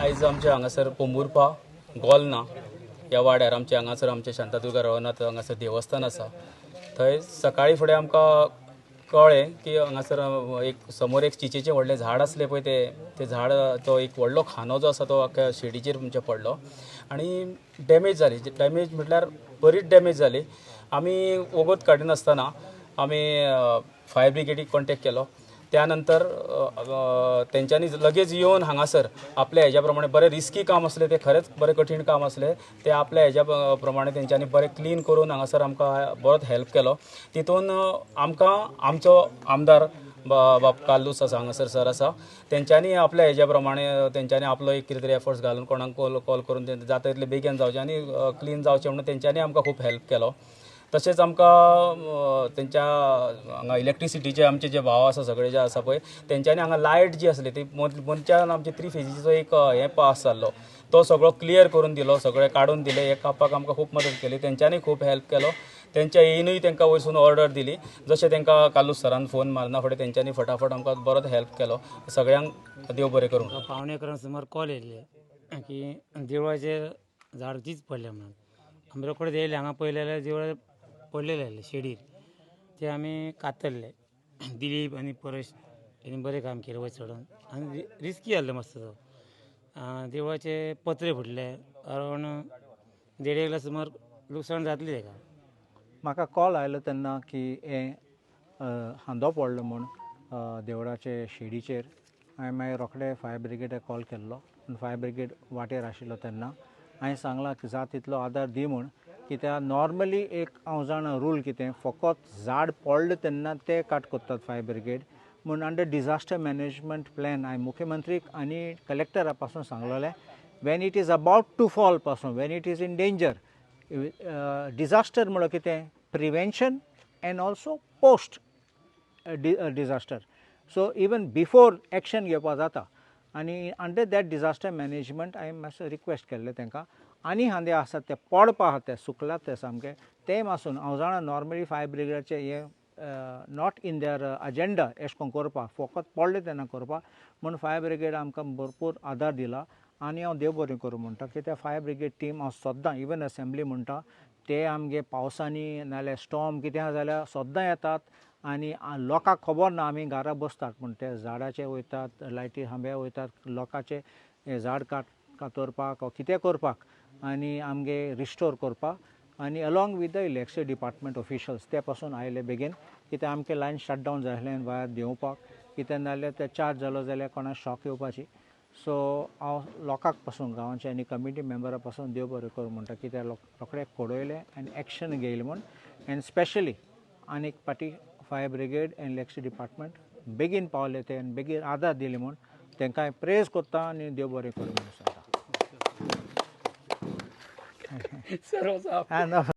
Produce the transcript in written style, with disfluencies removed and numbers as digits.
आयज आमचे हांगासर पोंबुर्पा गोलना ह्या वाड्यार आमचे हांगासर आमचे शांतादुर्गा रवनाथ हांगासर देवस्थान आसा। थंय सकाळी फुडें आमकां कळ्ळें की हांगासर एक समोर एक चिचेचें व्हडलें झाड आसलें पळय ते झाड तो एक व्हडलो खानो जो आसा तो आख्या शेडीचेर आमच्या पडलो आनी डॅमेज जाली। डॅमेज म्हटल्यार बरीच डॅमेज जाली। आमी वगत काडिनासतना आमी फायर ब्रिगेडीक कॉन्टेक्ट केलो। त्यानंतर तेंच्यांनी लगेच येवन हांगासर आपल्या हेज्या प्रमाणे बरें रिस्की काम आसलें, ते खरेंच बरें कठीण काम आसलें, ते आपल्या हेज्या प्रमाणे तेंच्यांनी बरें क्लीन करून हांगासर आमकां बरोच हेल्प केलो। तितून आमकां आमचो आमदार बाब कालूस आसा हांगासर सर आसा, तेंच्यांनी आपल्या हेज्या प्रमाणे तेंच्यांनी आपलो एक कितें तरी एफर्ट्स घालून कोणाक कॉल करून तें जाता तितलें बेगीन जावचें आनी क्लीन जावचें म्हणून तेंच्यांनी आमकां खूब हेल्प केलो। तशेंच आमकां तेंच्या हांगा इलेक्ट्रिसिटीचे आमचे जे भाव आसा सगळे जे आसा पळय तेंच्यांनी हांगा लायट जी आसली ती मनशान आमचे 3 फेजीचो एक हें पास जाल्लो तो सगळो क्लियर करून दिलो, सगळे काडून दिले, हे कापपाक आमकां खूब मदत केली। तेंच्यांनी खूब हेल्प केलो। तेंच्या येयनूय तेंकां वयरसून ऑर्डर दिली, जशें तेंकां कालूस सरान फोन मारना फुडें तेंच्यांनी फटाफट आमकां बरोच हेल्प केलो। सगळ्यांक देव बरें करूं। पावणे 11 सुमार कॉल येयल्ले की देवळाचेर झाडचीच पडल्या म्हणून आमी रोखडेच येयले। हांगा पळयले जाल्यार देवळार पडलेले आसले शेडीर, ते आमी कातरले। दिलीप आनी परेश हेणी बरें काम केलें वयर चडून आनी रिस्की जाल्लो मातसो तो। देवळाचे पत्रे फुटले, अरावंड 1.5 लाख सुमार लुकसाण जातली तेका। म्हाका कॉल आयलो तेन्ना की हें हांदो पडलो म्हूण देवळाचे शेडीचेर। हांवें मागीर रोखडे फायर ब्रिगेडाक कॉल केल्लो आनी फायर ब्रिगेड वाटेर आशिल्लो तेन्ना हांवें सांगलां की जाता तितलो आदार दी म्हूण, कित्याक नॉर्मली एक हांव जाणा रूल कितें, फकत झाड पडलें तेन्ना ते कट करतात फायर ब्रिगेड म्हूण। अंडर डिजास्टर मॅनेजमेंट प्लॅन हांवें मुख्यमंत्रीक आनी कलेक्टरा पासून सांगलोलें, when it is about to fall पासून, when it is in danger, disaster म्हणल्यार कितें, prevention and also post disaster. So even before action घेवपाक जाता आनी अंडर दॅट डिजास्टर मॅनेजमेंट हांवें मातसो रिक्वेस्ट केल्लें तेंकां। आनी हांदे आसात ते पडपा आसात ते सुकलात ते सामके, ते मातसून हांव जाणा नॉर्मली फायर ब्रिगेडाचे हे नॉट इन देयर अजेंडा एश कोन्न करपाक, फकत पडले तेन्ना करपाक म्हूण फायर ब्रिगेड आमकां भरपूर आदार दिला। आनी हांव देव बरें करूं म्हणटा, कित्याक फायर ब्रिगेड टीम हांव सद्दां इवन असेंब्ली म्हणटा ते आमगे पावसांनी नाल्यार स्टॉर्म कितें आसा जाल्यार सद्दां येतात आनी लोकांक खबर ना आमी घरा बसतात पूण ते झाडाचे वयतात, लायटी खांब्या वयतात, लोकांचे झाड कातरपाक कितें करपाक आनी आमगे रिस्टोर करपाक, आनी along with the electricity department officials ते पासून आयले बेगीन, कित्याक आमचे लायन शट डावन जाय आसलें वायर देंवपाक, कितें नाल्यार ते चार्ज जालो जाल्यार कोणाक शॉक येवपाची। सो हांव लोकांक पासून गांवांचे आनी कमिटी मेंबरा पासून देव बरें करूं म्हणटा, कित्याक रोखडे पळयलें आनी एक्शन घेयलें म्हूण। एंड स्पेशली आनीक पाटी fire brigade end electricity department बेगीन पावले ते आनी बेगीन आदार दिले म्हूण तेंकां हांव प्रेज करता आनी देव बरें करूं म्हणून सांगता।